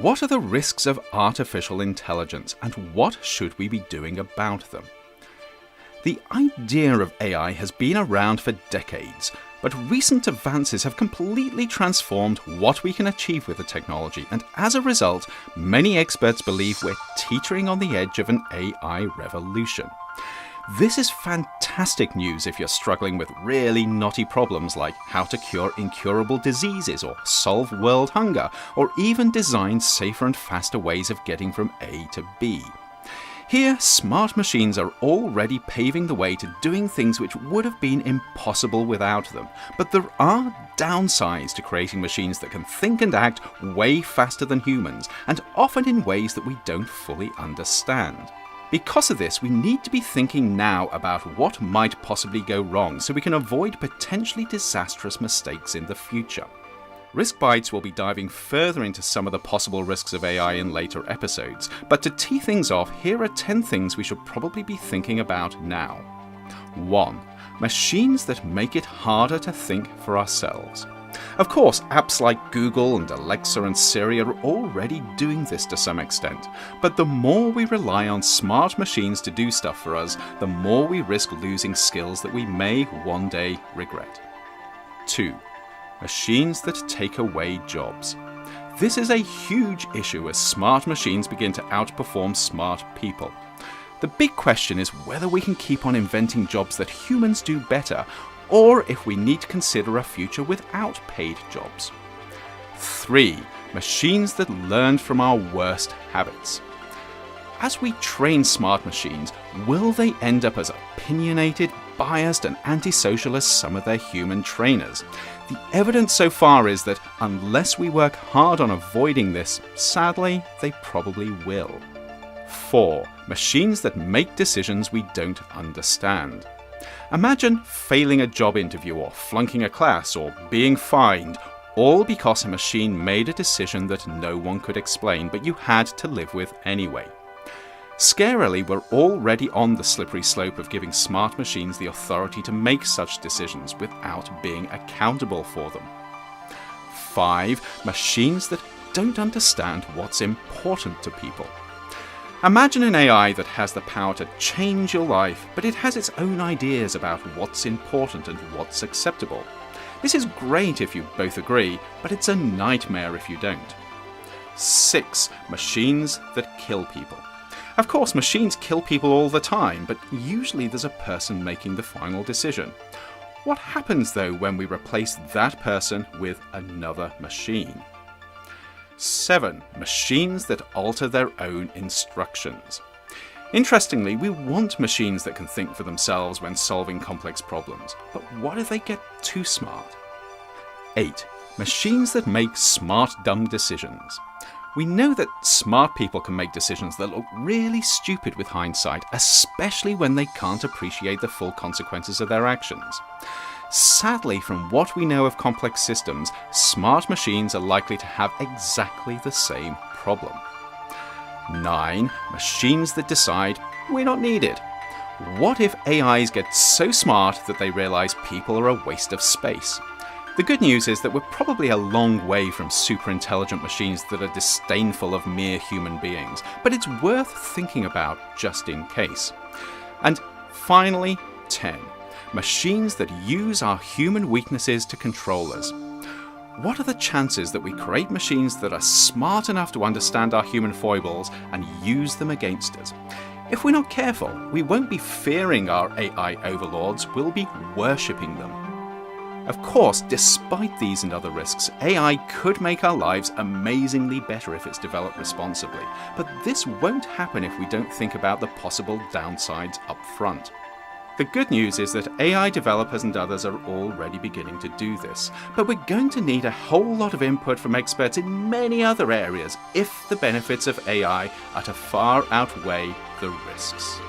What are the risks of artificial intelligence, and what should we be doing about them? The idea of AI has been around for decades, but recent advances have completely transformed what we can achieve with the technology, and as a result, many experts believe we're teetering on the edge of an AI revolution. This is fantastic news if you're struggling with really knotty problems like how to cure incurable diseases or solve world hunger, or even design safer and faster ways of getting from A to B. Here, smart machines are already paving the way to doing things which would have been impossible without them. But there are downsides to creating machines that can think and act way faster than humans, and often in ways that we don't fully understand. Because of this, we need to be thinking now about what might possibly go wrong so we can avoid potentially disastrous mistakes in the future. Risk Bites will be diving further into some of the possible risks of AI in later episodes, but to tee things off, here are 10 things we should probably be thinking about now. 1. Machines that make it harder to think for ourselves. Of course, apps like Google and Alexa and Siri are already doing this to some extent, but the more we rely on smart machines to do stuff for us, the more we risk losing skills that we may one day regret. 2. Machines that take away jobs. This is a huge issue as smart machines begin to outperform smart people. The big question is whether we can keep on inventing jobs that humans do better, or if we need to consider a future without paid jobs. 3. Machines that learn from our worst habits. As we train smart machines, will they end up as opinionated, biased, and antisocial as some of their human trainers? The evidence so far is that unless we work hard on avoiding this, sadly, they probably will. 4. Machines that make decisions we don't understand. Imagine failing a job interview or flunking a class or being fined, all because a machine made a decision that no one could explain, but you had to live with anyway. Scarily, we're already on the slippery slope of giving smart machines the authority to make such decisions without being accountable for them. 5. Machines that don't understand what's important to people. Imagine an AI that has the power to change your life, but it has its own ideas about what's important and what's acceptable. This is great if you both agree, but it's a nightmare if you don't. 6. Machines that kill people. Of course, machines kill people all the time, but usually there's a person making the final decision. What happens though when we replace that person with another machine? 7. Machines that alter their own instructions. Interestingly, we want machines that can think for themselves when solving complex problems, but what if they get too smart? 8. Machines that make smart dumb decisions. We know that smart people can make decisions that look really stupid with hindsight, especially when they can't appreciate the full consequences of their actions. Sadly, from what we know of complex systems, smart machines are likely to have exactly the same problem. 9. Machines that decide we're not needed. What if AIs get so smart that they realize people are a waste of space? The good news is that we're probably a long way from super intelligent machines that are disdainful of mere human beings, but it's worth thinking about just in case. And finally, 10. Machines that use our human weaknesses to control us. What are the chances that we create machines that are smart enough to understand our human foibles and use them against us? If we're not careful, we won't be fearing our AI overlords, we'll be worshipping them. Of course, despite these and other risks, AI could make our lives amazingly better if it's developed responsibly, but this won't happen if we don't think about the possible downsides up front. The good news is that AI developers and others are already beginning to do this, but we're going to need a whole lot of input from experts in many other areas if the benefits of AI are to far outweigh the risks.